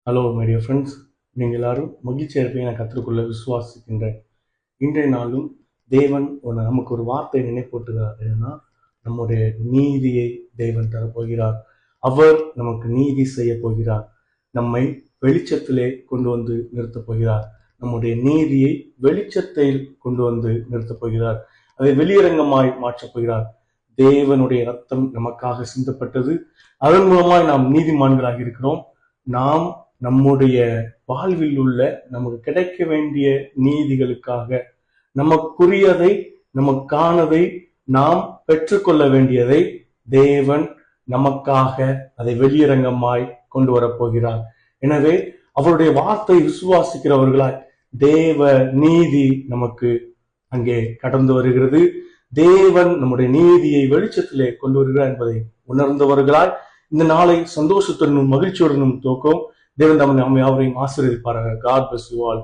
Hello my dear friends, நீங்கள் எல்லாரும் மகிழ்ச்சியாக இருப்பீங்க நான் கற்றுக்கொள்ள விசுவாசிக்கின்றேன். இன்றைய நாளும் தேவன் நமக்கு ஒரு வார்த்தை நினைப்பூட்டுகிறார். என்னன்னா, நம்முடைய நீதியை தேவன் தரப்போகிறார். அவர் நமக்கு நீதி செய்ய போகிறார். நம்மை வெளிச்சத்திலே கொண்டு வந்து நிறுத்தப் போகிறார். நம்முடைய நீதியை வெளிச்சத்தில் கொண்டு வந்து நிறுத்தப் போகிறார். அதை வெளியரங்கமாய் மாற்றப் போகிறார். தேவனுடைய ரத்தம் நமக்காக சிந்தப்பட்டது. அதன் மூலமாய் நாம் நீதிமான்களாக இருக்கிறோம். நாம் நம்முடைய வாழ்வில் உள்ள நமக்கு கிடைக்க வேண்டிய நீதிகளுக்காக நமக்குரியதை நமக்கானதை நாம் பெற்றுக்கொள்ள வேண்டியதை தேவன் நமக்காக அதை வெளியரங்கமாய் கொண்டு வரப்போகிறார். எனவே அவருடைய வார்த்தை விசுவாசிக்கிறவர்களாய் தேவ நீதி நமக்கு அங்கே கடந்து வருகிறது. தேவன் நம்முடைய நீதியை வெளிச்சத்திலே கொண்டு வருகிறார் என்பதை உணர்ந்தவர்களாய் இந்த நாளை சந்தோஷத்துடனும் மகிழ்ச்சியுடனும் துவக்கும். தேவன் நம்மை யாவரையும் ஆசீர்வதிப்பாராக. God bless you all.